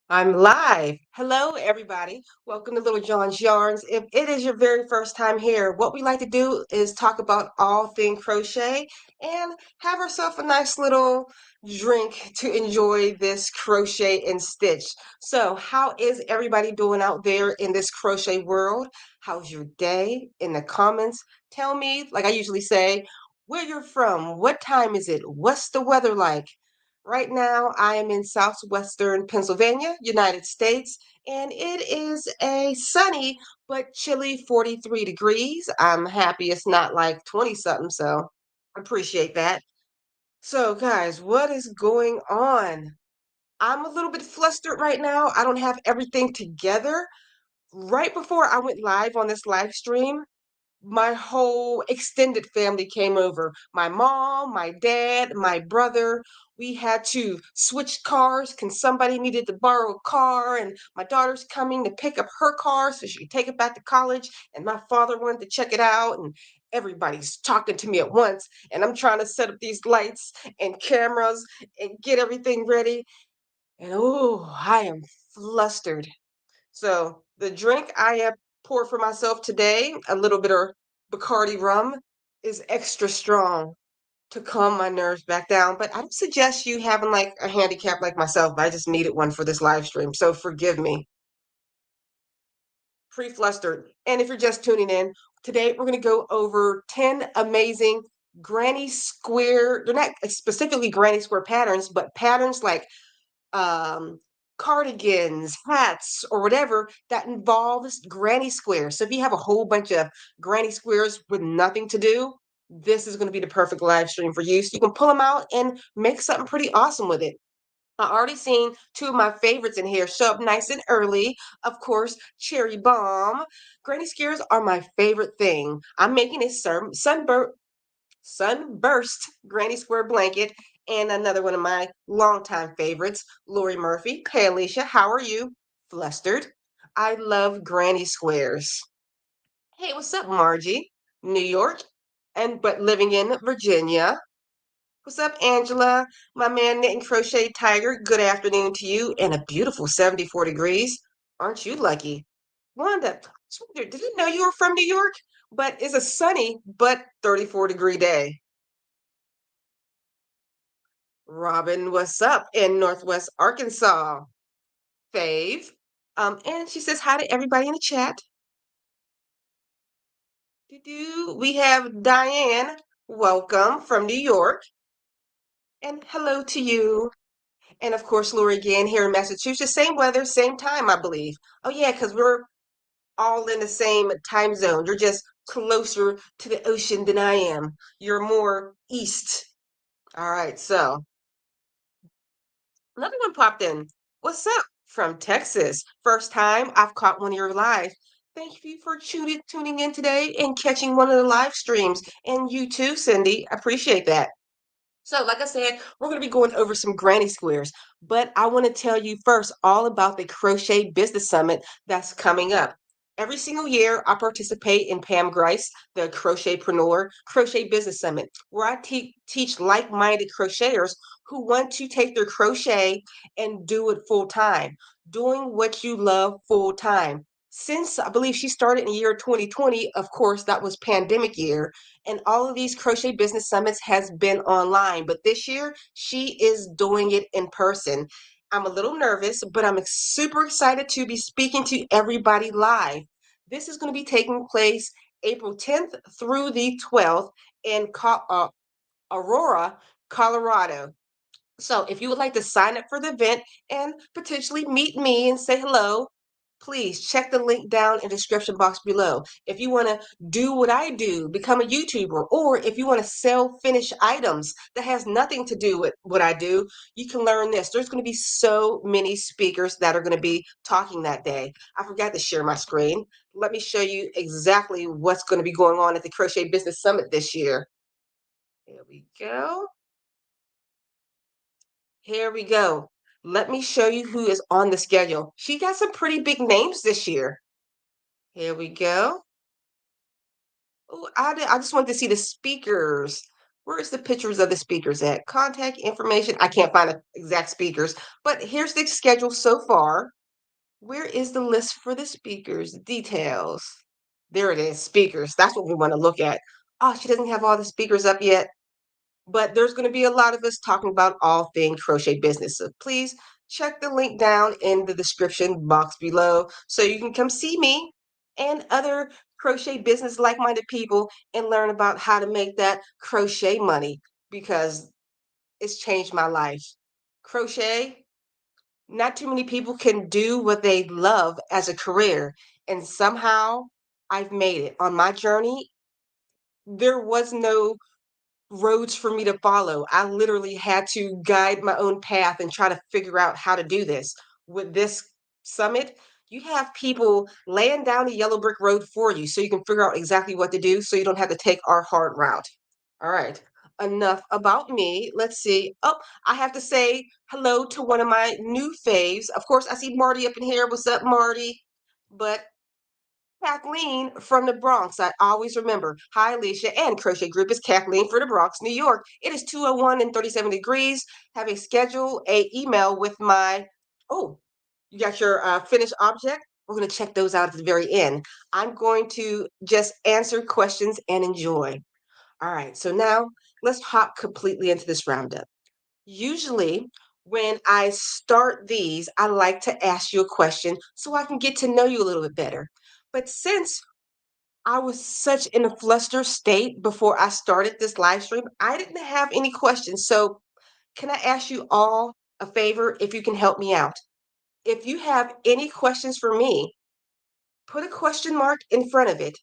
I'm live. Hello, everybody. Welcome to Little John's Yarns. If it is your very first time here, what we like to do is talk about all thing crochet and have ourselves a nice little drink to enjoy this crochet and stitch. So, how is everybody doing out there in this crochet world? How's your day? In the comments, tell me, like I usually say, where you're from, what time is it, what's the weather like? Right now, I am in southwestern Pennsylvania, United States, and it is a sunny but chilly 43 degrees. I'm happy it's not like 20 something, so appreciate that. So, guys, what is going on? I'm a little bit flustered right now. I don't have everything together. Right before I went live on this live stream, my whole extended family came over. My mom, my dad, my brother. We had to switch cars. Can somebody needed to borrow a car? And my daughter's coming to pick up her car so she could take it back to college. And my father wanted to check it out. And everybody's talking to me at once. And I'm trying to set up these lights and cameras and get everything ready. And oh, I am flustered. So the drink I have poured for myself today, a little bit of Bacardi rum, is extra strong to calm my nerves back down. But I don't suggest you having like a handicap like myself. I just needed one for this live stream. So forgive me. Pre-flustered. And if you're just tuning in, today we're going to go over 10 amazing granny square, they're not specifically granny square patterns, but patterns like um, cardigans, hats, or whatever that involves granny squares. So if you have a whole bunch of granny squares with nothing to do, this is going to be the perfect live stream for you. So you can pull them out and make something pretty awesome with it. I already seen two of my favorites in here show up nice and early. Of course, cherry bomb. Granny squares are my favorite thing. I'm making a sunburst granny square blanket, and another one of my longtime favorites, Lori Murphy. Hey, Alicia, how are you? Flustered. I love granny squares. Hey, what's up, Margie? New York, and but living in Virginia. What's up, Angela? My man, Knit and Crochet Tiger. Good afternoon to you, and a beautiful 74 degrees. Aren't you lucky? Wanda, didn't know you were from New York, but it's a sunny but 34-degree day. Robin, what's up in Northwest Arkansas? Fave. And she says hi to everybody in the chat. We have Diane, welcome from New York. And hello to you. And of course, Lori again here in Massachusetts. Same weather, same time, I believe. Oh, yeah, because we're all in the same time zone. You're just closer to the ocean than I am. You're more east. All right, so another one popped in. What's up from Texas? First time I've caught one of your live. Thank you for tuning in today and catching one of the live streams. And you too, Cindy. I appreciate that. So, like I said, we're going to be going over some granny squares, but I want to tell you first all about the Crochet Business Summit that's coming up. Every single year, I participate in Pam Grice, the Crochetpreneur Crochet Business Summit, where I teach like minded crocheters who want to take their crochet and do it full time, doing what you love full time. Since I believe she started in the year 2020, of course, that was pandemic year, and all of these crochet business summits has been online, but this year she is doing it in person. I'm a little nervous, but I'm super excited to be speaking to everybody live. This is going to be taking place April 10th through the 12th in Aurora, Colorado. So if you would like to sign up for the event and potentially meet me and say hello, please check the link down in the description box below. If you want to do what I do, become a YouTuber, or if you want to sell finished items that has nothing to do with what I do, you can learn this. There's going to be so many speakers that are going to be talking that day. I forgot to share my screen. Let me show you exactly what's going to be going on at the Crochet Business Summit this year. There we go. Here we go. Let me show you who is on the schedule. She got some pretty big names this year. Here we go. Oh, I just wanted to see the speakers. Where's the pictures of the speakers at? Contact information. I can't find the exact speakers, but here's the schedule so far. Where is the list for the speakers? Details. There it is, speakers. That's what we want to look at. Oh, she doesn't have all the speakers up yet, but there's going to be a lot of us talking about all things crochet business. So please check the link down in the description box below so you can come see me and other crochet business like-minded people and learn about how to make that crochet money because it's changed my life. Crochet, not too many people can do what they love as a career, and somehow I've made it. On my journey, there was no roads for me to follow. I literally had to guide my own path and try to figure out how to do this. With this summit, you have people laying down the yellow brick road for you so you can figure out exactly what to do so you don't have to take our hard route. All right. Enough about me. Let's see. Oh, I have to say hello to one of my new faves. Of course, I see Marty up in here. What's up, Marty? But Kathleen from the Bronx. I always remember. Hi, Alicia. And Crochet Group is Kathleen for the Bronx, New York. It is 2:01 and 37 degrees. Have a schedule, a email with my, oh, you got your finished object? We're going to check those out at the very end. I'm going to just answer questions and enjoy. All right, so now let's hop completely into this roundup. Usually, when I start these, I like to ask you a question so I can get to know you a little bit better. But since I was such in a fluster state before I started this live stream, I didn't have any questions. So, can I ask you all a favor if you can help me out? If you have any questions for me, put a question mark in front of it,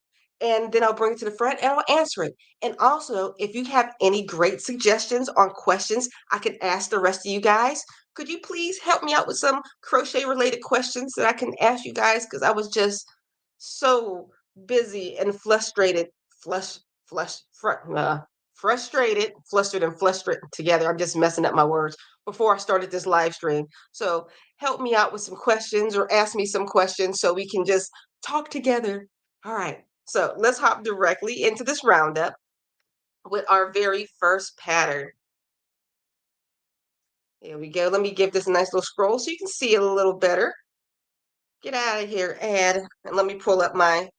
and then I'll bring it to the front and I'll answer it. And also, if you have any great suggestions on questions I could ask the rest of you guys, could you please help me out with some crochet related questions that I can ask you guys? Because I was just so busy and frustrated, flush, flush, frustrated, flustered, and flustered together. I'm just messing up my words before I started this live stream. So help me out with some questions or ask me some questions so we can just talk together. All right. So let's hop directly into this roundup with our very first pattern. Here we go. Let me give this a nice little scroll so you can see it a little better. Get out of here, and let me pull up my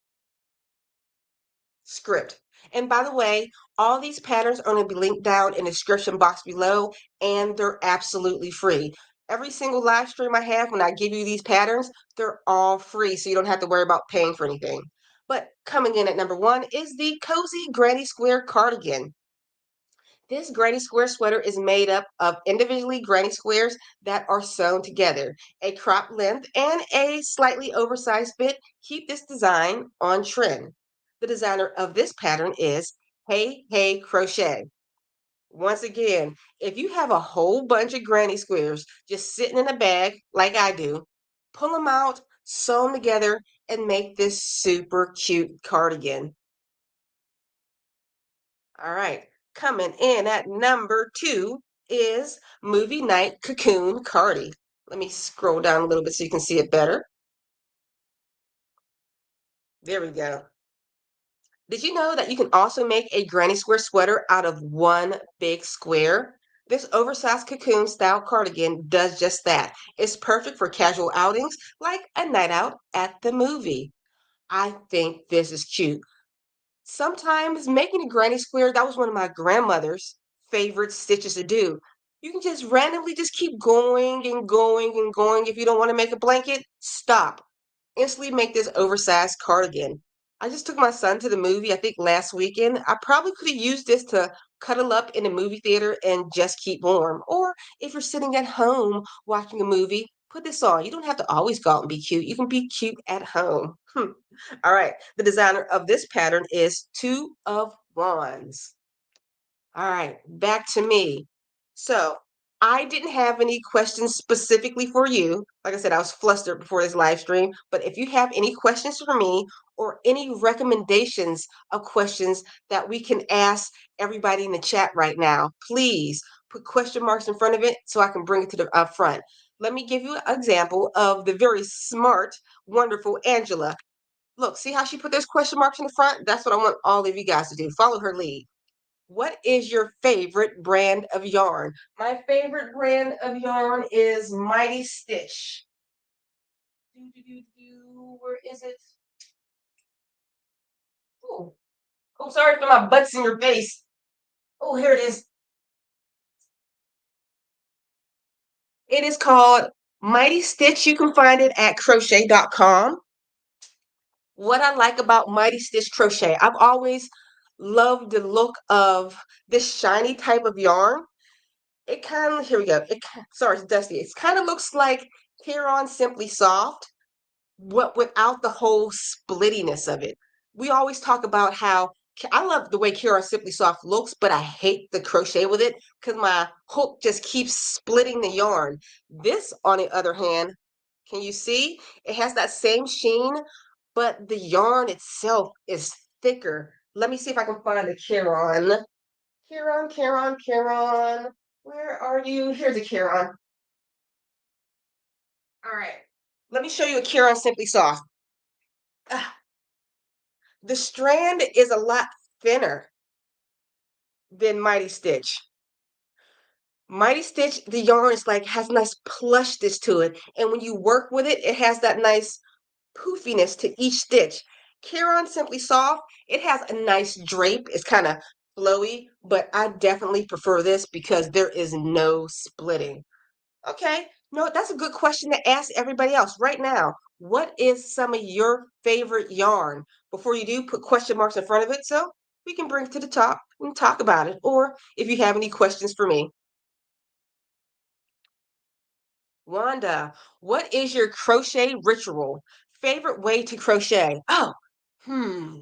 script. And by the way, all these patterns are going to be linked down in the description box below, and they're absolutely free. Every single live stream I have, when I give you these patterns, they're all free, so you don't have to worry about paying for anything. But coming in at number one is the Cozy Granny Square Cardigan. This granny square sweater is made up of individually granny squares that are sewn together. A crop length and a slightly oversized fit keep this design on trend. The designer of this pattern is Hey Hey Crochet. Once again, if you have a whole bunch of granny squares just sitting in a bag like I do, pull them out, sew them together, and make this super cute cardigan. All right. Coming in at number two is Movie Night Cocoon Cardi. Let me scroll down a little bit so you can see it better. There we go. Did you know that you can also make a granny square sweater out of one big square? This oversized cocoon style cardigan does just that. It's perfect for casual outings like a night out at the movie. I think this is cute. Sometimes making a granny square, that was one of my grandmother's favorite stitches to do. You can just randomly just keep going and going and going. If you don't want to make a blanket, stop. Instantly make this oversized cardigan. I just took my son to the movie, I think last weekend. I probably could have used this to cuddle up in the movie theater and just keep warm. Or if you're sitting at home watching a movie, put this on. You don't have to always go out and be cute. You can be cute at home. All right. The designer of this pattern is Two of Wands. All right, back to me. So I didn't have any questions specifically for you. Like I said, I was flustered before this live stream. But if you have any questions for me or any recommendations of questions that we can ask everybody in the chat right now, please put question marks in front of it so I can bring it to the front. Let me give you an example of the very smart, wonderful Angela. Look, see how she put those question marks in the front? That's what I want all of you guys to do. Follow her lead. What is your favorite brand of yarn? My favorite brand of yarn is Mighty Stitch. Where is it? Oh, oh, sorry for my butts in your face. Oh, here it is. It is called Mighty Stitch. You can find it at crochet.com. What I like about Mighty Stitch Crochet, I've always loved the look of this shiny type of yarn. It kind of, here we go. Sorry, it's dusty. It kind of looks like Here Simply Soft, what without the whole splittiness of it. We always talk about how I love the way Kira Simply Soft looks, but I hate the crochet with it because my hook just keeps splitting the yarn. This, on the other hand, can you see? It has that same sheen, but the yarn itself is thicker. Let me see if I can find the Kiron. Kiron. Where are you? Here's a Kiron. All right. Let me show you a Kiron Simply Soft. Ah, the strand is a lot thinner than Mighty Stitch. Mighty Stitch, the yarn is like has nice plushness to it, and when you work with it, it has that nice poofiness to each stitch. Kiron Simply Soft, it has a nice drape. It's kind of flowy, but I definitely prefer this because there is no splitting. Okay, no, that's a good question to ask everybody else right now. What is some of your favorite yarn? Before you do, put question marks in front of it so we can bring it to the top and talk about it. Or if you have any questions for me. Wanda, what is your crochet ritual? Favorite way to crochet? Oh, hmm.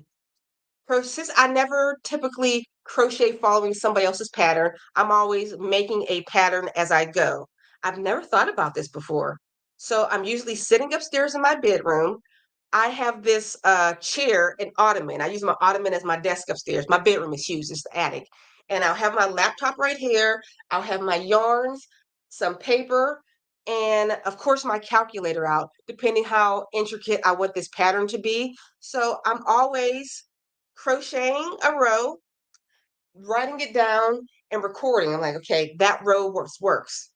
Since I never typically crochet following somebody else's pattern, I'm always making a pattern as I go. I've never thought about this before. So I'm usually sitting upstairs in my bedroom. I have this chair and ottoman. I use my ottoman as my desk upstairs. My bedroom is huge, it's the attic. And I'll have my laptop right here. I'll have my yarns, some paper, and of course my calculator out, depending how intricate I want this pattern to be. So I'm always crocheting a row, writing it down, and recording. I'm like, okay, that row works.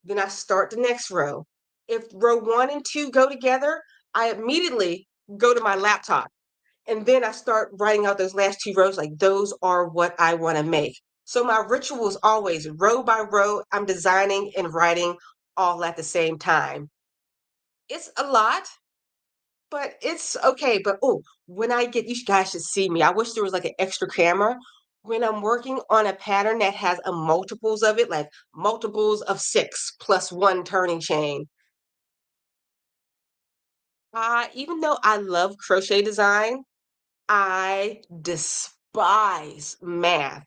Then I start the next row. If row one and two go together, I immediately go to my laptop and then I start writing out those last two rows like those are what I want to make. So my ritual is always row by row, I'm designing and writing all at the same time. It's a lot, but it's okay. But oh, when I get, you guys should see me. I wish there was like an extra camera. When I'm working on a pattern that has a multiples of it, like multiples of 6 plus 1 turning chain, even though I love crochet design, I despise math.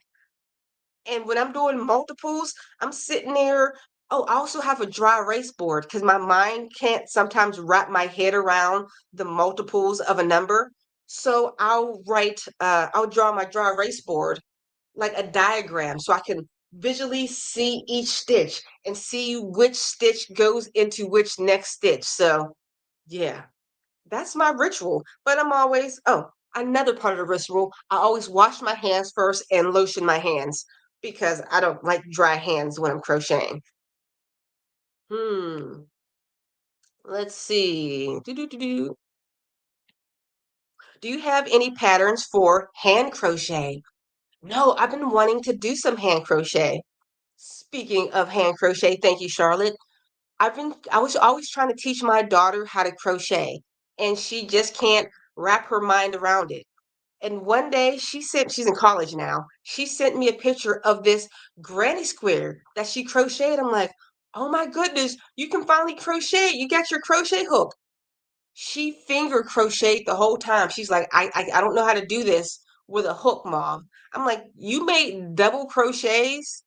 And when I'm doing multiples, I'm sitting there. Oh, I also have a dry erase board because my mind can't sometimes wrap my head around the multiples of a number. So I'll draw my dry erase board like a diagram so I can visually see each stitch and see which stitch goes into which next stitch. So, yeah. That's my ritual. But I'm always, oh, another part of the ritual, I always wash my hands first and lotion my hands because I don't like dry hands when I'm crocheting. Hmm. Let's see. Do you have any patterns for hand crochet? No, I've been wanting to do some hand crochet. Speaking of hand crochet, thank you, Charlotte. I was always trying to teach my daughter how to crochet, and she just can't wrap her mind around it. And one day she's in college now. She sent me a picture of this granny square that she crocheted. I'm like, oh my goodness, you can finally crochet. You got your crochet hook. She finger crocheted the whole time. She's like, I don't know how to do this with a hook, Mom. I'm like, you made double crochets?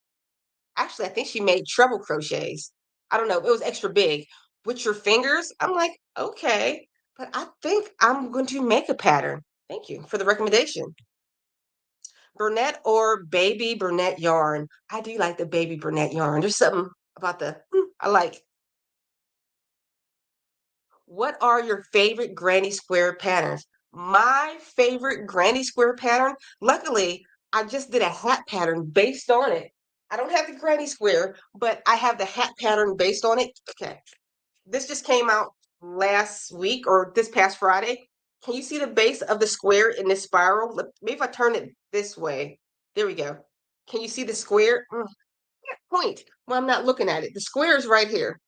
Actually, I think she made treble crochets. I don't know. It was extra big with your fingers. I'm like, okay, but I think I'm going to make a pattern. Thank you for the recommendation. Burnette or baby Burnette yarn. I do like the baby Burnette yarn. There's something about I like. What are your favorite granny square patterns? My favorite granny square pattern, luckily, I just did a hat pattern based on it. I don't have the granny square, but I have the hat pattern based on it. Okay. This just came out last week or this past Friday. Can you see the base of the square in this spiral? Maybe if I turn it this way. There we go. Can you see the square? Point. Well, I'm not looking at it. The square is right here.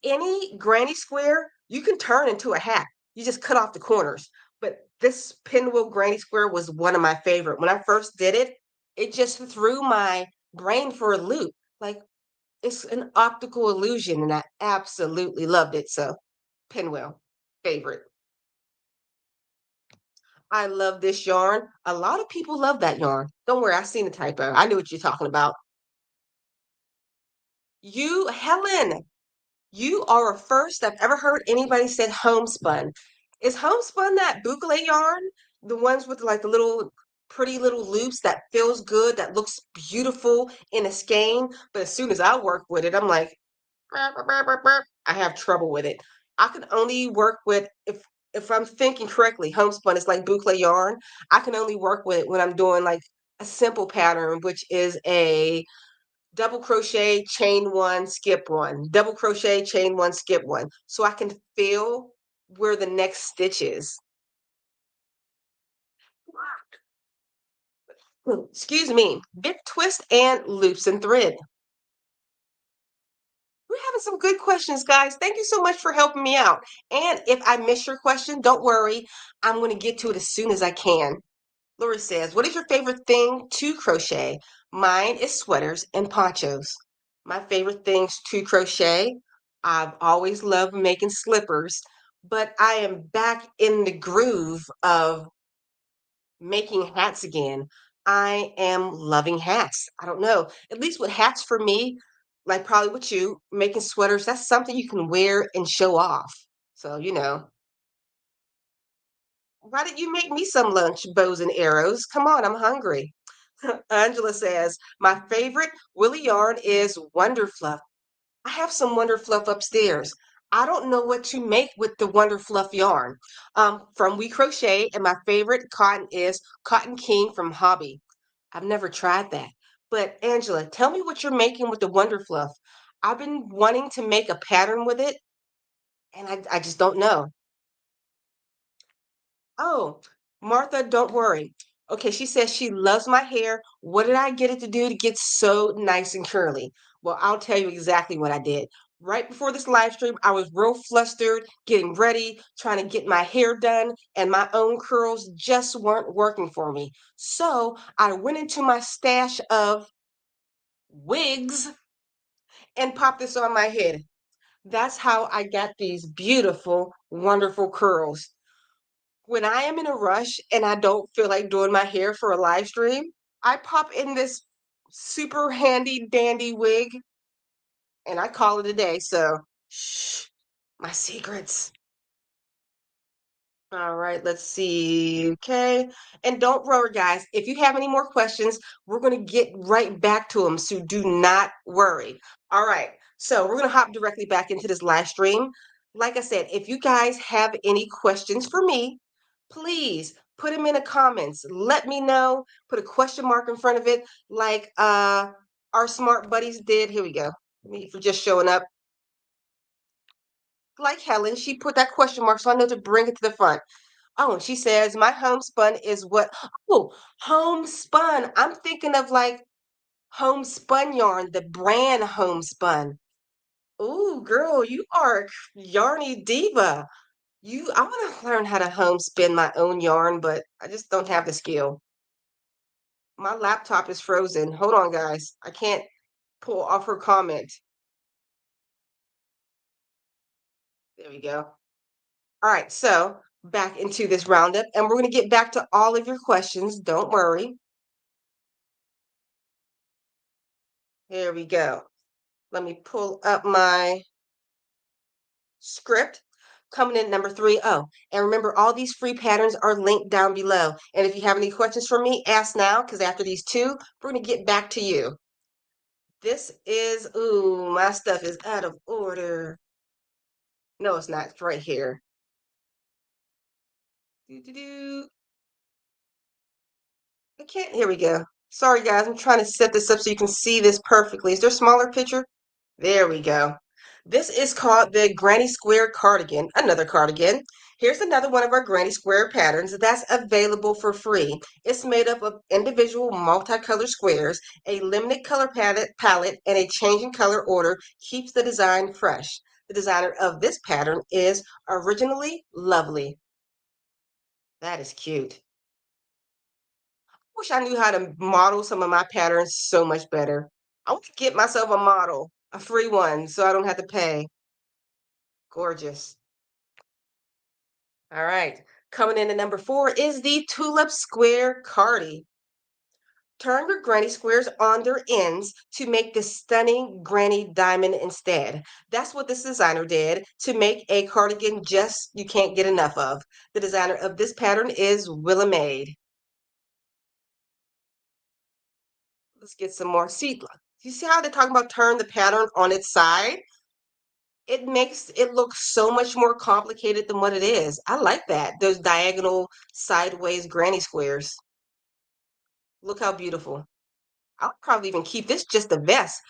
Any granny square you can turn into a hat. You just cut off the corners. But this pinwheel granny square was one of my favorite. When I first did it, it just threw my brain for a loop. Like it's an optical illusion, and I absolutely loved it. So pinwheel, favorite. I love this yarn. A lot of people love that yarn. Don't worry, I seen the typo. I knew what you're talking about. You, Helen, you are a first I've ever heard anybody say homespun. Is homespun that boucle yarn? The ones with like the little pretty little loops that feels good, that looks beautiful in a skein. But as soon as I work with it, I'm like, "Burp, burp, burp, burp, burp." I have trouble with it. I can only work with if I'm thinking correctly, homespun is like boucle yarn. I can only work with it when I'm doing like a simple pattern, which is a double crochet, chain one, skip one, double crochet, chain one, skip one. So I can feel where the next stitch is. Excuse me, bit twist and loops and thread. We're having some good questions, guys. Thank you so much for helping me out. And if I miss your question, don't worry. I'm going to get to it as soon as I can. Lori says, what is your favorite thing to crochet? Mine is sweaters and ponchos. My favorite things to crochet, I've always loved making slippers, but I am back in the groove of making hats again. I am loving hats. I don't know. At least with hats for me, like probably with you, making sweaters, that's something you can wear and show off. So, why didn't you make me some lunch, bows and arrows? Come on, I'm hungry. Angela says, my favorite Willie yarn is Wonder Fluff. I have some Wonder Fluff upstairs. I don't know what to make with the Wonder Fluff yarn. From We Crochet, and my favorite cotton is Cotton King from Hobby. I've never tried that. But Angela, tell me what you're making with the Wonder Fluff. I've been wanting to make a pattern with it, and I just don't know. Oh, Martha, don't worry. Okay, she says she loves my hair. What did I get it to do to get so nice and curly? Well, I'll tell you exactly what I did. Right before this live stream, I was real flustered, getting ready, trying to get my hair done, and my own curls just weren't working for me. So I went into my stash of wigs and popped this on my head. That's how I got these beautiful, wonderful curls. When I am in a rush and I don't feel like doing my hair for a live stream, I pop in this super handy dandy wig and I call it a day. So, shh, my secrets. All right, let's see. Okay. And don't worry, guys. If you have any more questions, we're going to get right back to them. So do not worry. All right. So we're going to hop directly back into this live stream. Like I said, if you guys have any questions for me, please put them in the comments. Let me know. Put a question mark in front of it, like our smart buddies did. Here we go. Me for just showing up. Like Helen, she put that question mark, so I know to bring it to the front. Oh, and she says, my homespun is what? Oh, homespun. I'm thinking of like homespun yarn, the brand homespun. Ooh, girl, you are a yarny diva. I want to learn how to homespin my own yarn, but I just don't have the skill. My laptop is frozen. Hold on, guys. I can't pull off her comment. There we go. All right, so back into this roundup, and we're going to get back to all of your questions. Don't worry. Here we go. Let me pull up my script. Coming in number 3. Oh, and remember, all these free patterns are linked down below. And if you have any questions for me, ask now, because after these two, we're going to get back to you. This is, ooh, my stuff is out of order. No, it's not. It's right here. Doo -doo -doo. I can't. Here we go. Sorry, guys. I'm trying to set this up so you can see this perfectly. Is there a smaller picture? There we go. This is called the Granny Square cardigan, another cardigan. Here's another one of our Granny Square patterns that's available for free. It's made up of individual multicolor squares, a limited color palette, and a changing color order keeps the design fresh. The designer of this pattern is Originally Lovely. That is cute. Wish I knew how to model some of my patterns so much better. I want to get myself a model, a free one, so I don't have to pay. Gorgeous. All right. Coming in at number 4 is the Tulip Square Cardi. Turn your granny squares on their ends to make this stunning granny diamond instead. That's what this designer did to make a cardigan just you can't get enough of. The designer of this pattern is Willa Made. Let's get some more. See, you see how they're talking about turn the pattern on its side? It makes it look so much more complicated than what it is. I like that. Those diagonal sideways granny squares. Look how beautiful. I'll probably even keep this just a vest.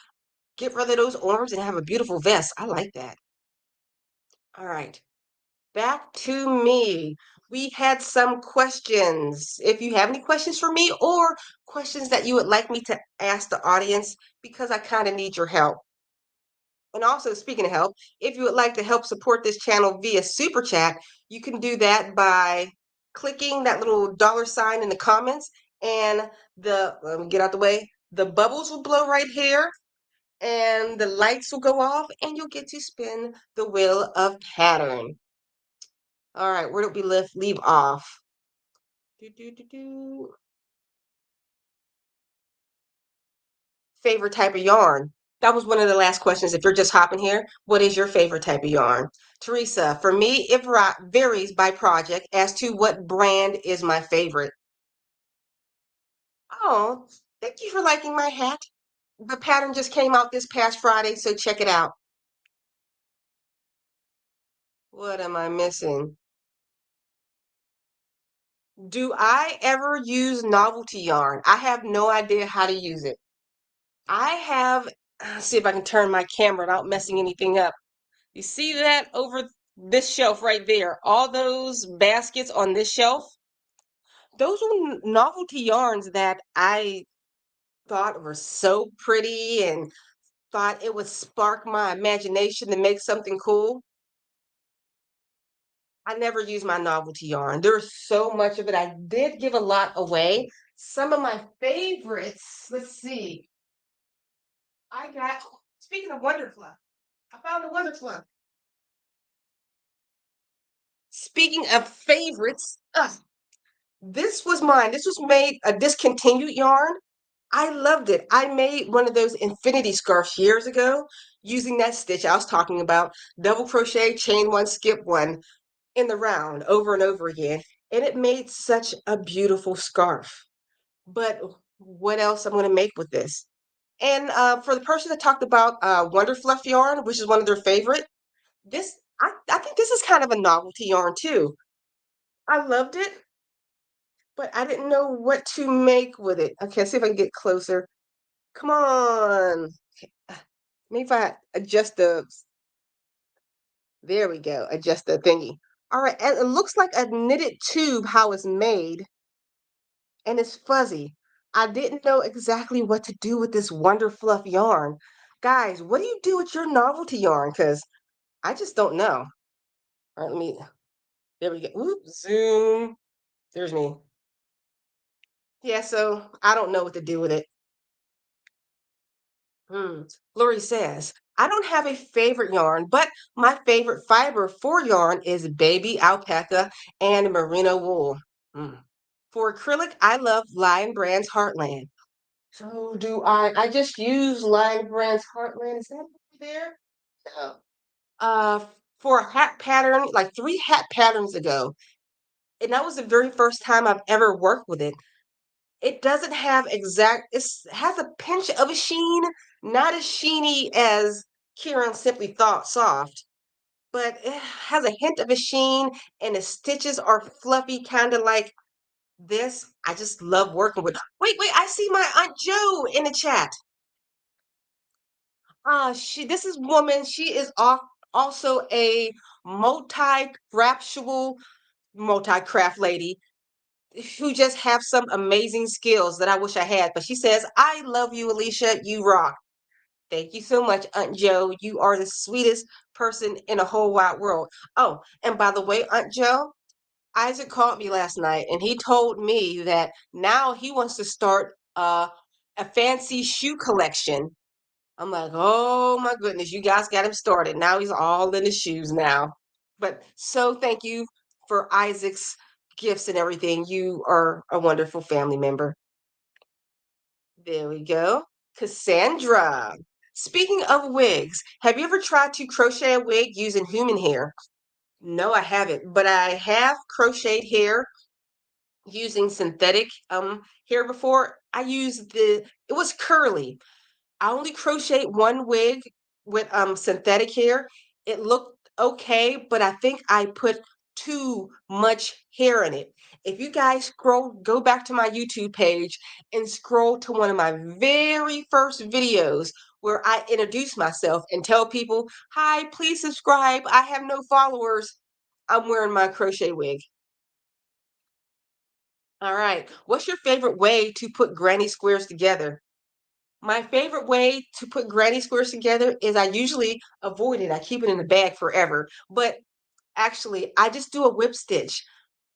Get rid of those arms and have a beautiful vest. I like that. All right. Back to me. We had some questions. If you have any questions for me or questions that you would like me to ask the audience, because I kind of need your help. And also, speaking of help, if you would like to help support this channel via Super Chat, you can do that by clicking that little dollar sign in the comments and let me get out the way, the bubbles will blow right here and the lights will go off and you'll get to spin the wheel of pattern. All right, where did we leave off? Do, do, do, do. Favorite type of yarn? That was one of the last questions. If you're just hopping here, what is your favorite type of yarn? Teresa, for me, it varies by project as to what brand is my favorite. Oh, thank you for liking my hat. The pattern just came out this past Friday, so check it out. What am I missing? Do I ever use novelty yarn? I have no idea how to use it. I have, let's see if I can turn my camera without messing anything up. You see that over this shelf right there? All those baskets on this shelf? Those were novelty yarns that I thought were so pretty and thought it would spark my imagination to make something cool. I never use my novelty yarn. There's so much of it. I did give a lot away. Some of my favorites, let's see. Speaking of Wonder Fluff, I found the Wonder Fluff. Speaking of favorites, this was mine. This was made a discontinued yarn. I loved it. I made one of those infinity scarves years ago using that stitch I was talking about, double crochet, chain one, skip one in the round over and over again. And it made such a beautiful scarf. But what else I'm going to make with this? And for the person that talked about Wonder Fluff yarn, which is one of their favorite, I think this is kind of a novelty yarn too. I loved it, but I didn't know what to make with it. Okay, let's see if I can get closer. Come on. Okay, maybe if I adjust there we go, adjust the thingy. All right, and it looks like a knitted tube how it's made, and it's fuzzy. I didn't know exactly what to do with this Wonder Fluff yarn. Guys, what do you do with your novelty yarn? Because I just don't know. All right, there we go. Oop, zoom. There's me. Yeah, so I don't know what to do with it. Lori says, I don't have a favorite yarn, but my favorite fiber for yarn is baby alpaca and merino wool. Hmm. For acrylic, I love Lion Brand's Heartland. So do I. I just use Lion Brand's Heartland. Is that over there? No. Uh, for a hat pattern, like 3 hat patterns ago, and that was the very first time I've ever worked with it. It doesn't have it has a pinch of a sheen, not as sheeny as Kieran Simply Thought Soft, but it has a hint of a sheen and the stitches are fluffy, kind of like This, I just love working with. Wait, I see my Aunt Joe in the chat. This is woman, she is also a multi-craftual, multi-craft lady who just have some amazing skills that I wish I had. But she says, I love you, Alicia. You rock. Thank you so much, Aunt Joe. You are the sweetest person in the whole wide world. Oh, and by the way, Aunt Joe, Isaac called me last night and he told me that now he wants to start a fancy shoe collection. I'm like, oh my goodness, you guys got him started. Now he's all in his shoes now. But so thank you for Isaac's gifts and everything. You are a wonderful family member. There we go. Cassandra. Speaking of wigs, have you ever tried to crochet a wig using human hair? No, I haven't, but I have crocheted hair using synthetic hair before. It was curly. I only crochet one wig with synthetic hair. It looked okay, but I think I put too much hair in it. If you guys go back to my YouTube page and scroll to one of my very first videos where I introduce myself and tell people, "Hi, please subscribe. I have no followers." I'm wearing my crochet wig. All right. What's your favorite way to put granny squares together? My favorite way to put granny squares together is I usually avoid it. I keep it in the bag forever. But actually, I just do a whip stitch.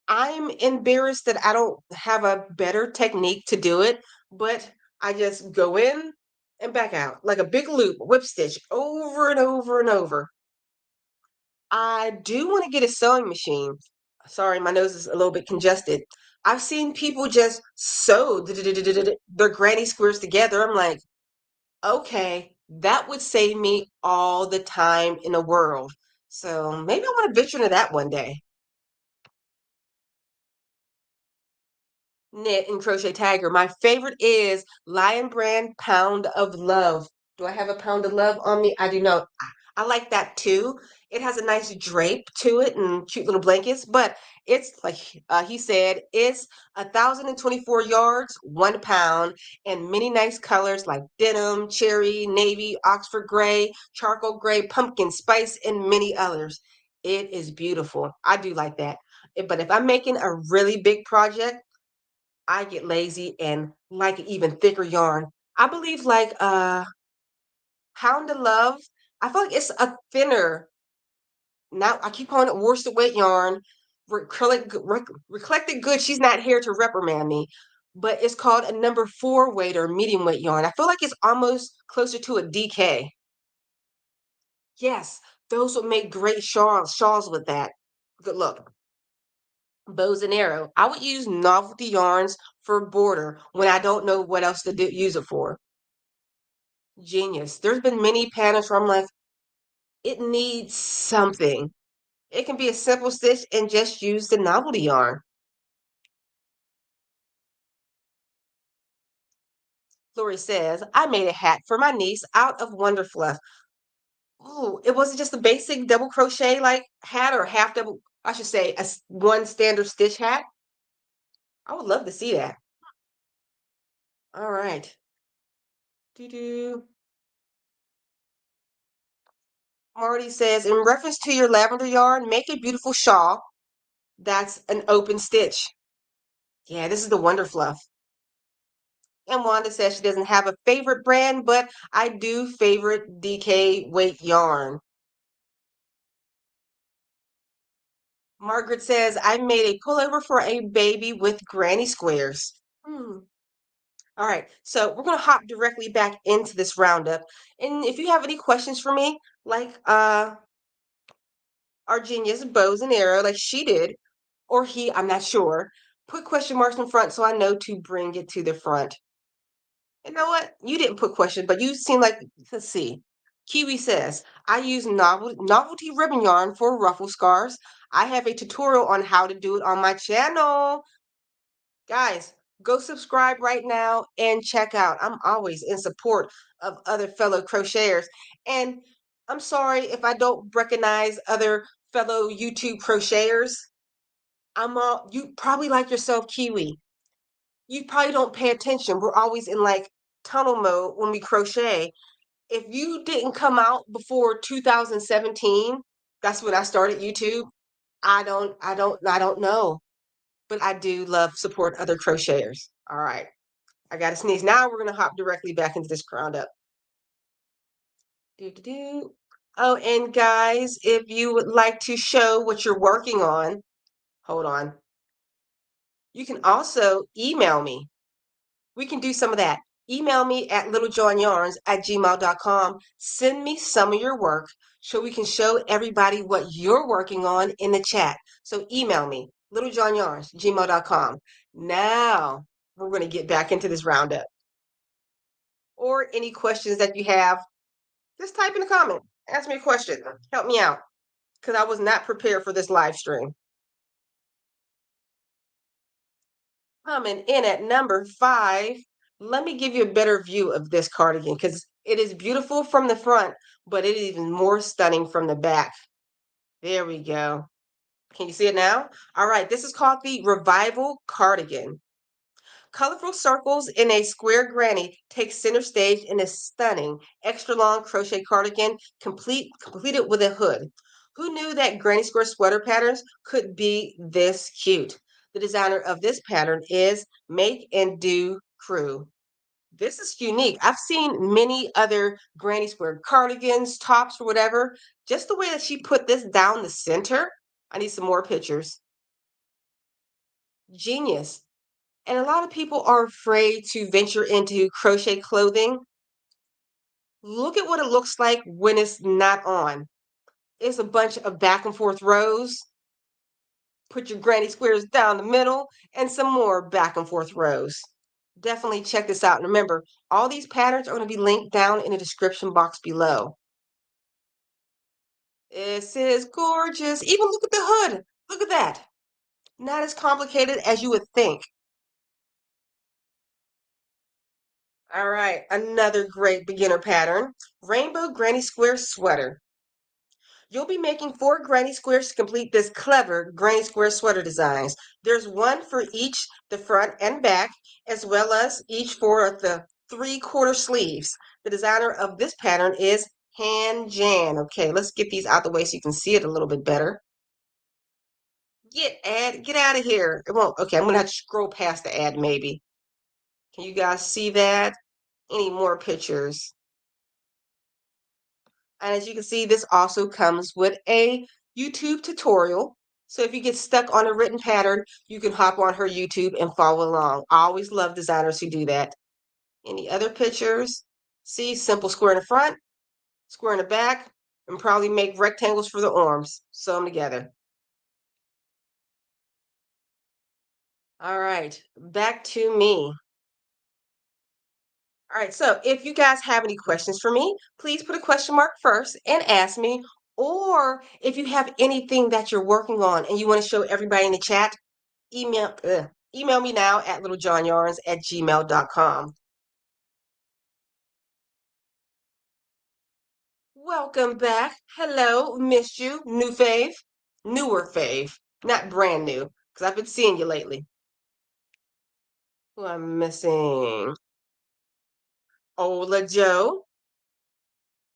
I'm embarrassed that I don't have a better technique to do it, but I just go in and back out like a big loop, whip stitch over and over and over. I do want to get a sewing machine. Sorry, my nose is a little bit congested. I've seen people just sew their granny squares together. I'm like, okay, that would save me all the time in the world. So maybe I want to venture into that one day. Knit and Crochet Tiger. My favorite is Lion Brand Pound of Love. Do I have a pound of love on me? I do not. I like that too. It has a nice drape to it and cute little blankets, but it's like he said, it's 1,024 yards, 1 pound, and many nice colors like denim, cherry, navy, Oxford gray, charcoal gray, pumpkin spice, and many others. It is beautiful. I do like that. But if I'm making a really big project, I get lazy and like even thicker yarn. I believe like Hound of Love. I feel like it's a thinner. Now I keep calling it worsted weight yarn. Reflected good. She's not here to reprimand me, but it's called a number 4 weight or medium weight yarn. I feel like it's almost closer to a DK. Yes, those would make great shawls with that. Good luck. Bows and arrow. I would use novelty yarns for border when I don't know what else to use it for. Genius. There's been many patterns where I'm like, it needs something. It can be a simple stitch and just use the novelty yarn. Lori says, I made a hat for my niece out of Wonder Fluff. Oh, it wasn't just a basic double crochet like hat or half double, I should say, one standard stitch hat. I would love to see that. All right. Doo-doo. Marty says, in reference to your lavender yarn, make a beautiful shawl. That's an open stitch. Yeah, this is the Wonder Fluff. And Wanda says she doesn't have a favorite brand, but I do favorite DK weight yarn. Margaret says, I made a pullover for a baby with granny squares. Hmm. All right, so we're going to hop directly back into this roundup. And if you have any questions for me, like our genius bows and arrow, like she did, or he, I'm not sure, put question marks in front so I know to bring it to the front. You know what? You didn't put question, but you seem like, let's see. Kiwi says, I use novelty ribbon yarn for ruffle scarves. I have a tutorial on how to do it on my channel. Guys, go subscribe right now and check out. I'm always in support of other fellow crocheters. And I'm sorry if I don't recognize other fellow YouTube crocheters. You probably like yourself, Kiwi. You probably don't pay attention. We're always in like tunnel mode when we crochet. If you didn't come out before 2017, that's when I started YouTube. I don't know, but I do love support other crocheters. All right, I got to sneeze. Now we're gonna hop directly back into this roundup. Do do do. Oh, and guys, if you would like to show what you're working on, hold on. You can also email me. We can do some of that. Email me at littlejohnyarns@gmail.com. Send me some of your work so we can show everybody what you're working on in the chat. So email me, littlejohnyarns@gmail.com. Now we're going to get back into this roundup. Or any questions that you have, just type in a comment. Ask me a question. Help me out because I was not prepared for this live stream. Coming in at number 5, let me give you a better view of this cardigan because it is beautiful from the front, but it is even more stunning from the back. There we go. Can you see it now? All right, this is called the Revival Cardigan. Colorful circles in a square granny take center stage in a stunning extra long crochet cardigan completed with a hood. Who knew that granny square sweater patterns could be this cute? The designer of this pattern is Make and Do Crew. This is unique. I've seen many other granny square cardigans, tops, or whatever. Just the way that she put this down the center. I need some more pictures. Genius. And a lot of people are afraid to venture into crochet clothing. Look at what it looks like when it's not on. It's a bunch of back and forth rows. Put your granny squares down the middle and some more back and forth rows. Definitely check this out. And remember, all these patterns are going to be linked down in the description box below. This is gorgeous. Even look at the hood. Look at that. Not as complicated as you would think. All right, another great beginner pattern, Rainbow Granny Square Sweater. You'll be making 4 granny squares to complete this clever granny square sweater designs. There's one for each the front and back, as well as each for the 3/4 sleeves. The designer of this pattern is Han Jan. Okay, let's get these out the way so you can see it a little bit better. Get out of here. It won't. Okay, I'm gonna have to scroll past the ad maybe. Can you guys see that? Any more pictures? And as you can see, this also comes with a YouTube tutorial. So if you get stuck on a written pattern, you can hop on her YouTube and follow along. I always love designers who do that. Any other pictures? See, simple square in the front, square in the back, and probably make rectangles for the arms. Sew them together. All right, back to me. All right, so if you guys have any questions for me, please put a question mark first and ask me. Or if you have anything that you're working on and you want to show everybody in the chat, email me now at littlejohnyarns@gmail.com. Welcome back. Hello, missed you. New fave, newer fave, not brand new, because I've been seeing you lately. Who I'm missing? Ola Joe.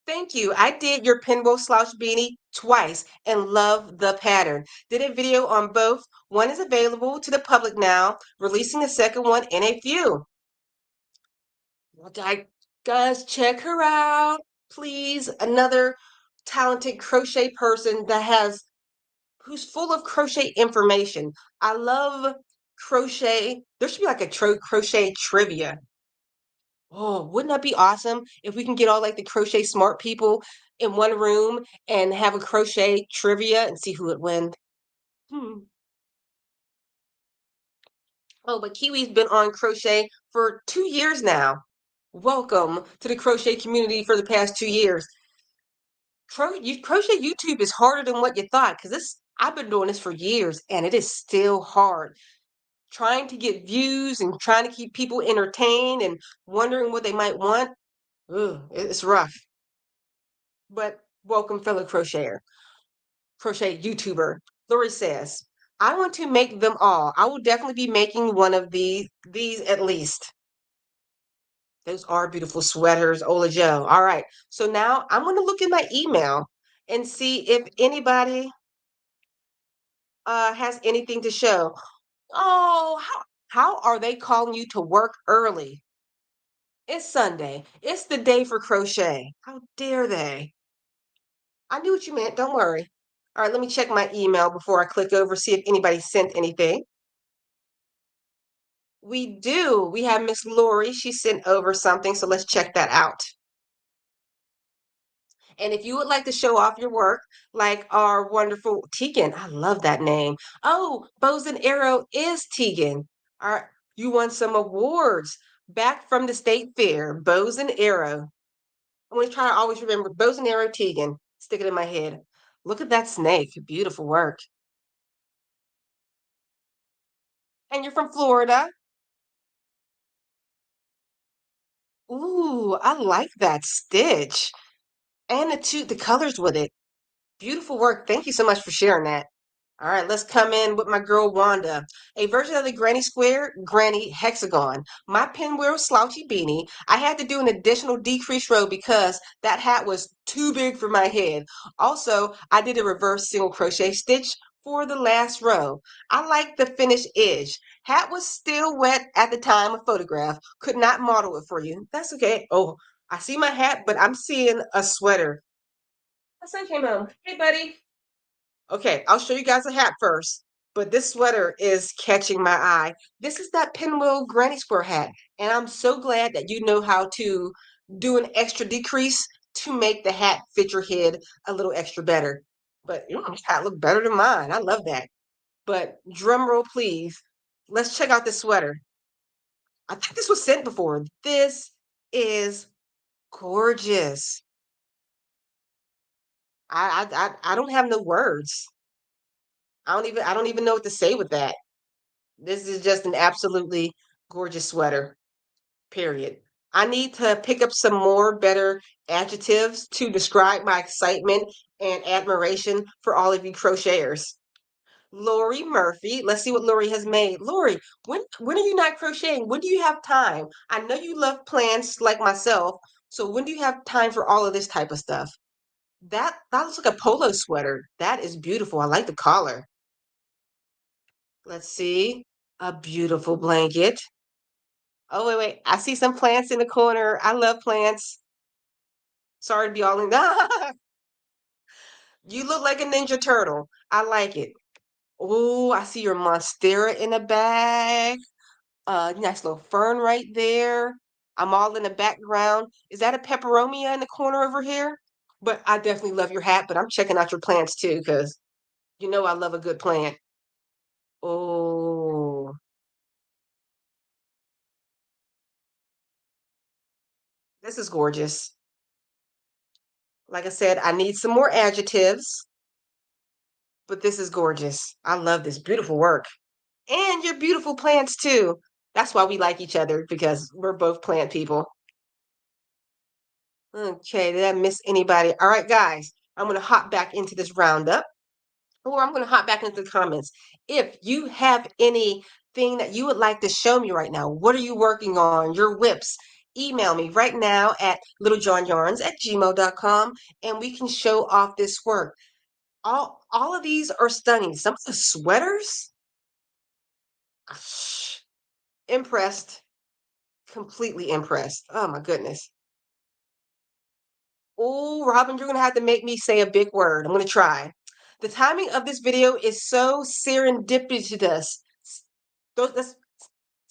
Thank you. I did your pinbowl slouch beanie twice and love the pattern. Did a video on both. One is available to the public now, releasing the second one in a few. Well, guys, check her out, please. Another talented crochet person who's full of crochet information. I love crochet. There should be like a crochet trivia. Oh, wouldn't that be awesome if we can get all like the crochet smart people in one room and have a crochet trivia and see who would win? Hmm. Oh, but Kiwi's been on crochet for 2 years now. Welcome to the crochet community for the past 2 years. Crochet YouTube is harder than what you thought because this I've been doing this for years and it is still hard. Trying to get views and trying to keep people entertained and wondering what they might want. Ugh, it's rough. But welcome, fellow crocheter, crochet YouTuber. Lori says, I want to make them all. I will definitely be making one of these at least. Those are beautiful sweaters, Ola Joe. All right. So now I'm going to look in my email and see if anybody has anything to show. Oh, how are they calling you to work early? It's Sunday. It's the day for crochet. How dare they? I knew what you meant. Don't worry. All right, let me check my email before I click over, see if anybody sent anything. We do. We have Miss Lori. She sent over something, so let's check that out. And if you would like to show off your work, like our wonderful Tegan, I love that name. Oh, Bows and Arrow is Tegan. All right, you won some awards back from the state fair. Bows and Arrow. I'm going to try to always remember Bows and Arrow Tegan. Stick it in my head. Look at that snake. Beautiful work. And you're from Florida. Ooh, I like that stitch. And the colors with it. Beautiful work. Thank you so much for sharing that. All right, let's come in with my girl Wanda. A version of the granny square, granny hexagon. My pinwheel slouchy beanie. I had to do an additional decrease row because that hat was too big for my head. Also, I did a reverse single crochet stitch for the last row. I like the finished edge. Hat was still wet at the time of photograph. Could not model it for you. That's okay. Oh, I see my hat, but I'm seeing a sweater. My son came home. Hey, buddy. Okay, I'll show you guys a hat first, but this sweater is catching my eye. This is that pinwheel granny square hat, and I'm so glad that you know how to do an extra decrease to make the hat fit your head a little extra better. But this hat look better than mine. I love that. But drum roll, please. Let's check out this sweater. I think this was sent before. This is gorgeous. I don't have no words. I don't even know what to say with that. This is just an absolutely gorgeous sweater, period. I need to pick up some more better adjectives to describe my excitement and admiration for all of you crocheters. Lori Murphy, let's see what Lori has made. Lori, when are you not crocheting? When do you have time? I know you love plants like myself, so when do you have time for all of this type of stuff? That looks like a polo sweater. That is beautiful. I like the collar. Let's see. A beautiful blanket. Oh, wait, wait. I see some plants in the corner. I love plants. Sorry to be all in. You look like a Ninja Turtle. I like it. Oh, I see your monstera in the back. Nice little fern right there. I'm all in the background. Is that a peperomia in the corner over here? But I definitely love your hat, but I'm checking out your plants too, because you know I love a good plant. Oh, this is gorgeous. Like I said, I need some more adjectives. But this is gorgeous. I love this beautiful work. And your beautiful plants too. That's why we like each other because we're both plant people. Okay, did I miss anybody? All right, guys, I'm going to hop back into this roundup or I'm going to hop back into the comments. If you have anything that you would like to show me right now, what are you working on? Your whips, email me right now at littlejohnyarns@gmail.com and we can show off this work. All of these are stunning. Some of the sweaters, impressed, completely impressed. Oh my goodness. Oh, Robin, you're gonna have to make me say a big word. I'm gonna try. The timing of this video is so serendipitous. That's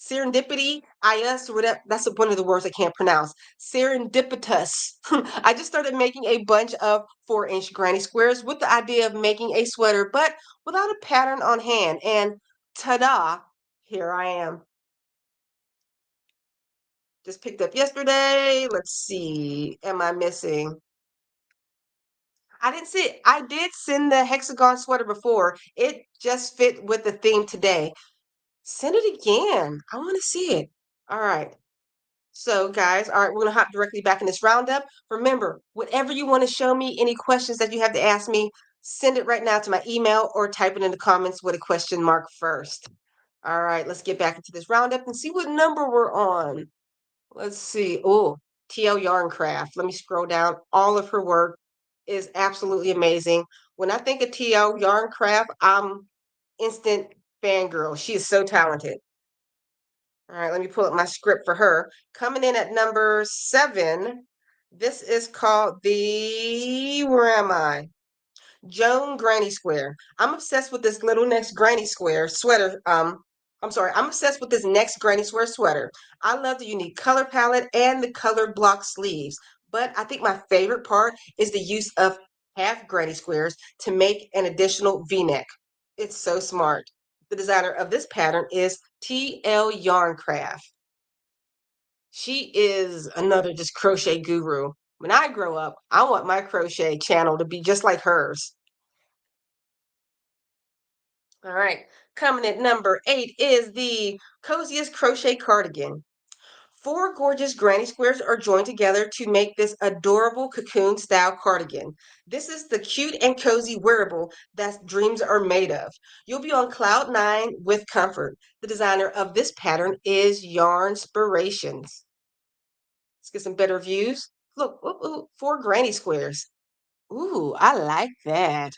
serendipity, IS, or whatever. That's one of the words I can't pronounce. Serendipitous. I just started making a bunch of 4-inch granny squares with the idea of making a sweater, but without a pattern on hand. And ta-da, here I am. Just picked up yesterday. Let's see. Am I missing? I didn't see it. I did send the hexagon sweater before. It just fit with the theme today. Send it again. I want to see it. All right. So, guys, all right, we're going to hop directly back in this roundup. Remember, whatever you want to show me, any questions that you have to ask me, Send it right now to my email or type it in the comments with a question mark first. All right, let's get back into this roundup and see what number we're on. Let's see. Oh, TL Yarn Craft. Let me scroll down. All of her work is absolutely amazing. When I think of TL Yarn Craft, I'm instant fangirl. She is so talented. All right, let me pull up my script for her. Coming in at number 7, this is called where am I? Joan Granny Square. I'm obsessed with this little next Granny Square sweater. I'm obsessed with this next Granny Square sweater. I love the unique color palette and the colored block sleeves. But I think my favorite part is the use of half Granny Squares to make an additional V-neck. It's so smart. The designer of this pattern is TL Yarncraft. She is another just crochet guru. When I grow up, I want my crochet channel to be just like hers. All right, coming at number 8 is the coziest crochet cardigan. 4 gorgeous granny squares are joined together to make this adorable cocoon style cardigan. This is the cute and cozy wearable that dreams are made of. You'll be on cloud 9 with comfort. The designer of this pattern is Yarnspirations. Let's get some better views. Look, ooh, ooh, 4 granny squares. Ooh, I like that.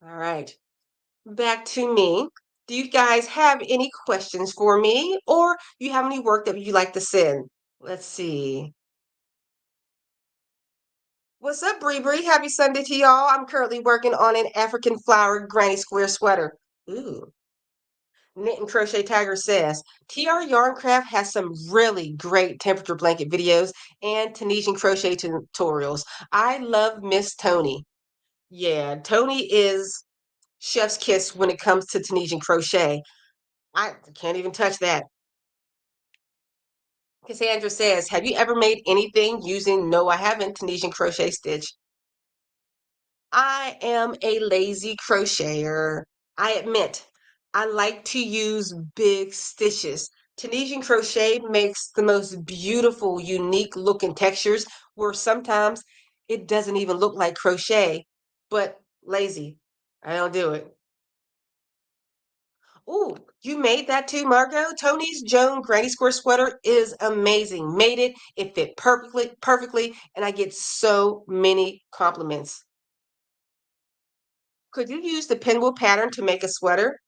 All right. Back to me. Do you guys have any questions for me or you have any work that you'd like to send? Let's see. What's up, Bree Bree? Happy Sunday to y'all. I'm currently working on an African flowered granny square sweater. Ooh. Knit and Crochet Tiger says, TR Yarncraft has some really great temperature blanket videos and Tunisian crochet tutorials. I love Miss Tony. Yeah, Tony is chef's kiss when it comes to Tunisian crochet. I can't even touch that. Cassandra says, have you ever made anything using no, I haven't Tunisian crochet stitch? I am a lazy crocheter. I admit, I like to use big stitches. Tunisian crochet makes the most beautiful, unique looking textures where sometimes it doesn't even look like crochet, but lazy. I don't do it. Ooh, you made that too, Margot? Tony's Joan Granny Square sweater is amazing. Made it. It fit perfectly, and I get so many compliments. Could you use the pinwheel pattern to make a sweater?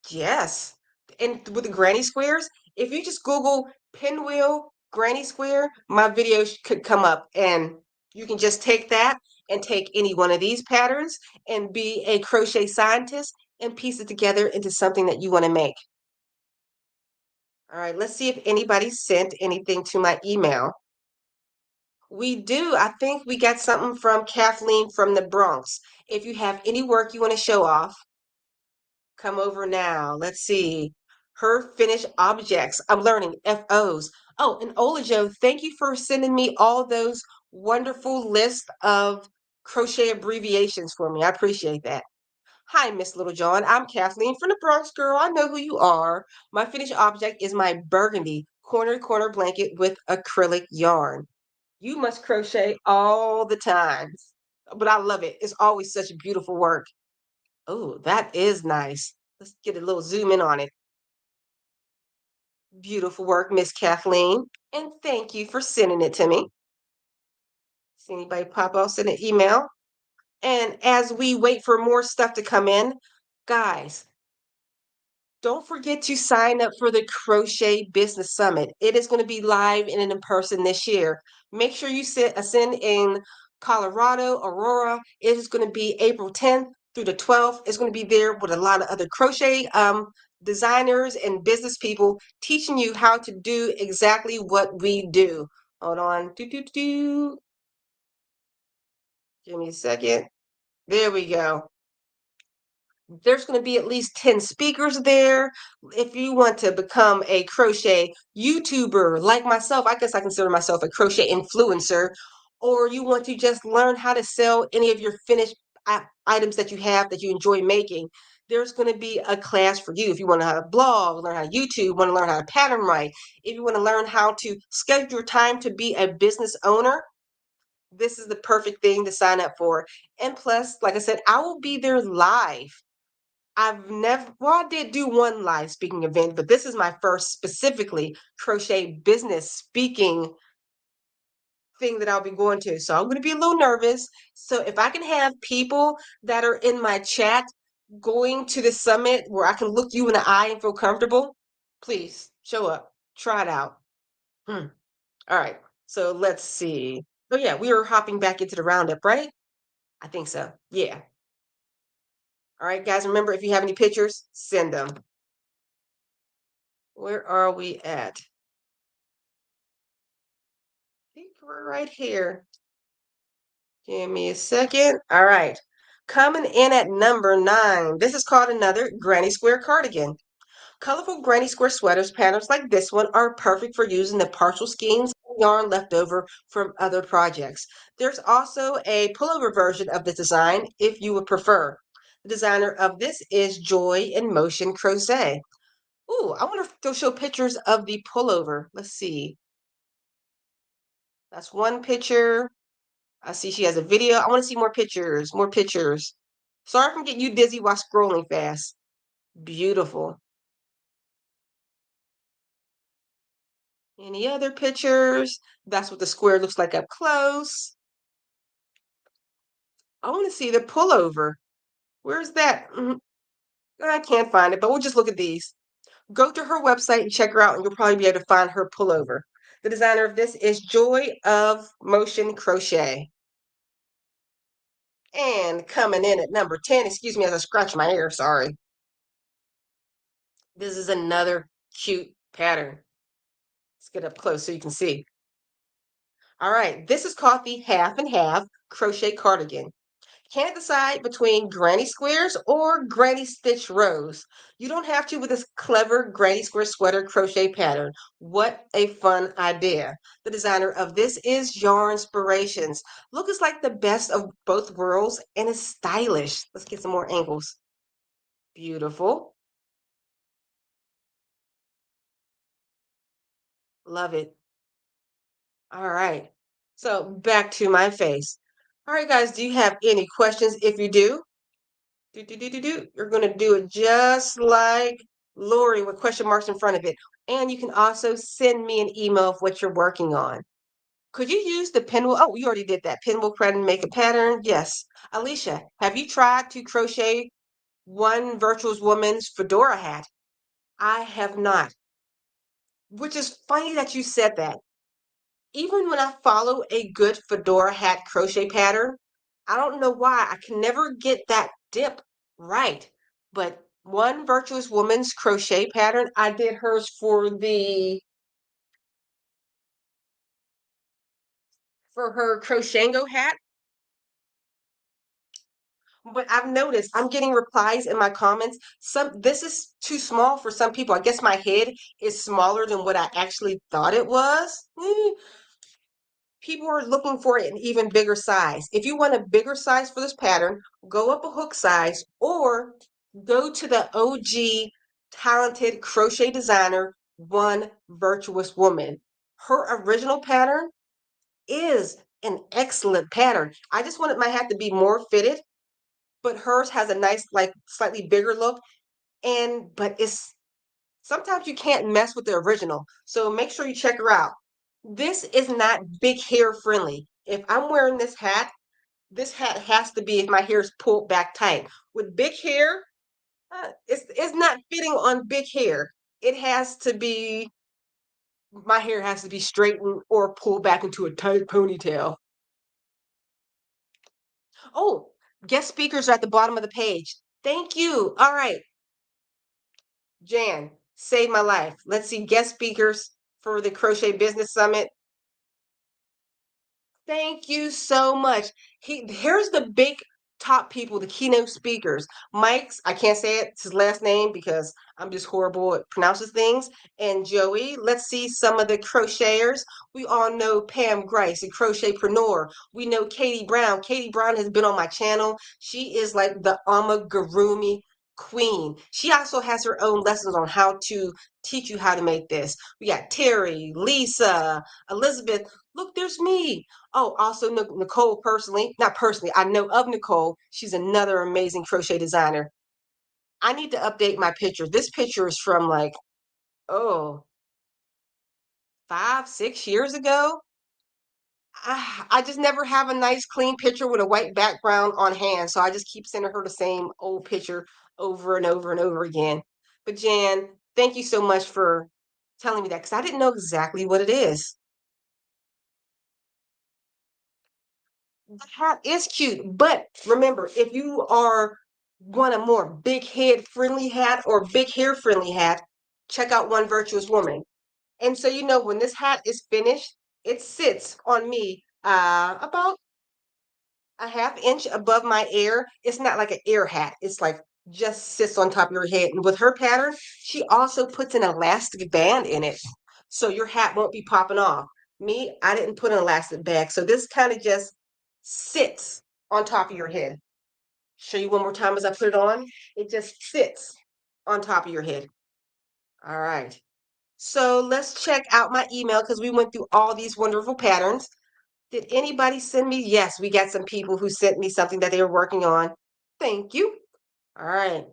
Yes. And with the granny squares, if you just Google pinwheel granny square, my video could come up and you can just take that and take any one of these patterns and be a crochet scientist and piece it together into something that you want to make. All right, let's see if anybody sent anything to my email. We do. I think we got something from Kathleen from the Bronx. If you have any work you want to show off, come over now. Let's see. Her finished objects. I'm learning FOs. Oh, and Olajo, thank you for sending me all those wonderful lists of crochet abbreviations for me. I appreciate that. Hi, Miss Little John. I'm Kathleen from the Bronx, girl. I know who you are. My finished object is my burgundy corner blanket with acrylic yarn. You must crochet all the time, but I love it. It's always such beautiful work. Oh, that is nice. Let's get a little zoom in on it. Beautiful work, Miss Kathleen. And thank you for sending it to me. See anybody pop off, send an email. And as we wait for more stuff to come in, guys, don't forget to sign up for the Crochet Business Summit. It is going to be live and in person this year. Make sure you send in Colorado, Aurora. It is going to be April 10th through the 12th. It's going to be there with a lot of other crochet designers and business people teaching you how to do exactly what we do. Hold on. Give me a second. There we go. There's going to be at least 10 speakers there. If you want to become a crochet YouTuber like myself, I guess I consider myself a crochet influencer, or you want to just learn how to sell any of your finished items that you have that you enjoy making, there's going to be a class for you. If you want to have a blog, learn how to YouTube, want to learn how to pattern write, if you want to learn how to schedule your time to be a business owner, This is the perfect thing to sign up for. And plus, like I said, I will be there live. I've never, well, I did do one live speaking event, but this is my first specifically crochet business speaking thing that I'll be going to. So I'm going to be a little nervous. So if I can have people that are in my chat going to the summit where I can look you in the eye and feel comfortable, please show up, try it out. Hmm. All right. So let's see. Oh, yeah, we were hopping back into the roundup, right? I think so. Yeah. All right, guys, remember if you have any pictures, send them. Where are we at? I think we're right here. Give me a second. All right. Coming in at number 9. This is called another granny square cardigan. Colorful granny square sweaters patterns like this one are perfect for using the partial skeins of yarn left over from other projects. There's also a pullover version of the design if you would prefer. The designer of this is Joy in Motion Crochet. Ooh, I wonder if they'll show pictures of the pullover. Let's see. That's one picture. I see she has a video. I want to see more pictures, more pictures. Sorry if I'm getting you dizzy while scrolling fast. Beautiful. Any other pictures? That's what the square looks like up close. I want to see the pullover. Where's that? I can't find it, but we'll just look at these. Go to her website and check her out, and you'll probably be able to find her pullover. The designer of this is Joy of Motion Crochet. And coming in at number 10, excuse me as I scratch my ear, sorry. This is another cute pattern. Let's get up close so you can see. All right, this is called the half and half crochet cardigan. Can't decide between granny squares or granny stitch rows. You don't have to with this clever granny square sweater crochet pattern. What a fun idea. The designer of this is Yarn Inspirations. Look, it's like the best of both worlds and it's stylish. Let's get some more angles. Beautiful. Love it. All right. So back to my face. All right, guys, do you have any questions? If you do, you're going to do it just like Lori with question marks in front of it. And you can also send me an email of what you're working on. Could you use the pinwheel? Oh, you already did that. Pinwheel thread and make a pattern. Yes. Alicia, have you tried to crochet one virtuous woman's fedora hat? I have not, which is funny that you said that. Even when I follow a good fedora hat crochet pattern, I don't know why I can never get that dip right. But one virtuous woman's crochet pattern, I did hers for her crochengo hat. But I've noticed I'm getting replies in my comments. This is too small for some people. I guess my head is smaller than what I actually thought it was. People are looking for an even bigger size. If you want a bigger size for this pattern, go up a hook size or go to the OG talented crochet designer, One Virtuous Woman. Her original pattern is an excellent pattern. I just wanted my hat to be more fitted, but hers has a nice, like slightly bigger look. But it's sometimes you can't mess with the original. So make sure you check her out. This is not big hair friendly. If I'm wearing this hat has to be if my hair is pulled back tight. With big hair, it's not fitting on big hair. It has to be my hair has to be straightened or pulled back into a tight ponytail. Oh, guest speakers are at the bottom of the page. Thank you. All right, Jan, save my life. Let's see guest speakers for the Crochet Business Summit. Thank you so much. Here's the big top people, the keynote speakers. Mike's, I can't say it's his last name because I'm just horrible at pronouncing things. And Joey, let's see some of the crocheters. We all know Pam Grice, a crochetpreneur. We know Katie Brown. Katie Brown has been on my channel. She is like the amigurumi queen. She also has her own lessons on how to teach you how to make this. We got Terry, Lisa, Elizabeth. Look, there's me. Oh, also Nicole personally, not personally, I know of Nicole. She's another amazing crochet designer. I need to update my picture. This picture is from like, oh, 5, 6 years ago. I just never have a nice clean picture with a white background on hand. So I just keep sending her the same old picture over and over and over again. But Jan, thank you so much for telling me that because I didn't know exactly what it is. The hat is cute, but remember, if you are want a more big head friendly hat or big hair friendly hat, check out One Virtuous Woman. And so, when this hat is finished, it sits on me about a half inch above my ear. It's not like an ear hat. It's like just sits on top of your head. And with her pattern, she also puts an elastic band in it. So your hat won't be popping off. Me, I didn't put an elastic bag. So this kind of just sits on top of your head. Show you one more time as I put it on. It just sits on top of your head. All right. So let's check out my email because we went through all these wonderful patterns. Did anybody send me? Yes, we got some people who sent me something that they were working on. Thank you. All right.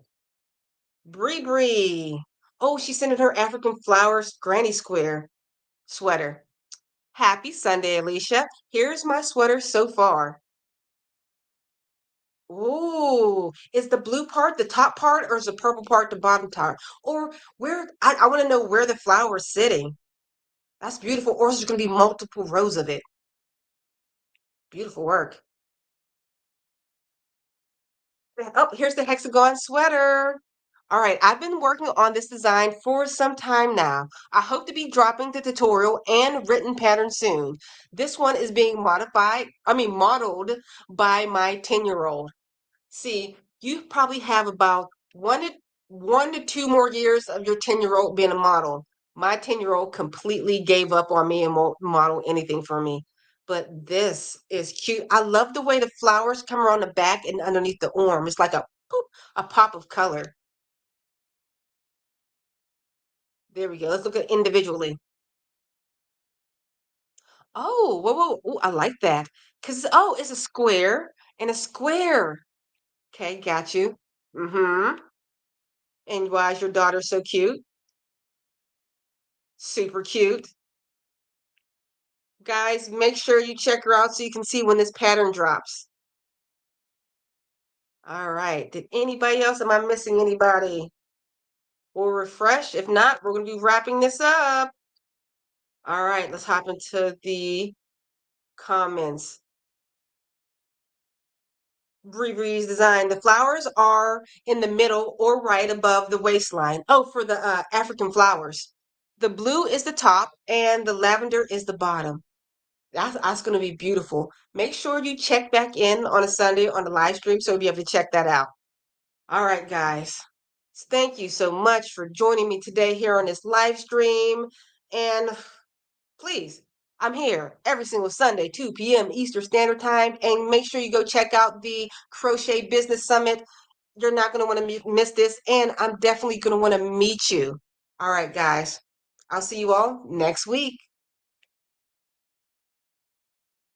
Bree Bree. Oh, she sent in her African Flowers Granny Square sweater. Happy Sunday, Alicia. Here's my sweater so far. Ooh, is the blue part the top part or is the purple part the bottom part? Or where, I want to know where the flower is sitting. That's beautiful. Or is there going to be multiple rows of it? Beautiful work. Oh, here's the hexagon sweater. All right, I've been working on this design for some time now. I hope to be dropping the tutorial and written pattern soon. This one is being modeled by my 10-year-old. See, you probably have about 1 to 2 more years of your 10-year-old being a model. My 10-year-old completely gave up on me and won't model anything for me. But this is cute. I love the way the flowers come around the back and underneath the arm. It's like a poop, a pop of color. There we go. Let's look at individually. Oh, whoa, whoa. Ooh, I like that. Oh, it's a square and a square. Okay, got you. Mm-hmm. And why is your daughter so cute? Super cute. Guys, make sure you check her out so you can see when this pattern drops. All right. Did anybody else? Am I missing anybody? We'll refresh. If not, we're going to be wrapping this up. All right. Let's hop into the comments. Bree's design. The flowers are in the middle or right above the waistline. Oh, for the African flowers. The blue is the top and the lavender is the bottom. That's going to be beautiful. Make sure you check back in on a Sunday on the live stream so you'll be able to check that out. All right, guys. Thank you so much for joining me today here on this live stream. And please, I'm here every single Sunday, 2 p.m. Eastern Standard Time. And make sure you go check out the Crochet Business Summit. You're not going to want to miss this. And I'm definitely going to want to meet you. All right, guys. I'll see you all next week.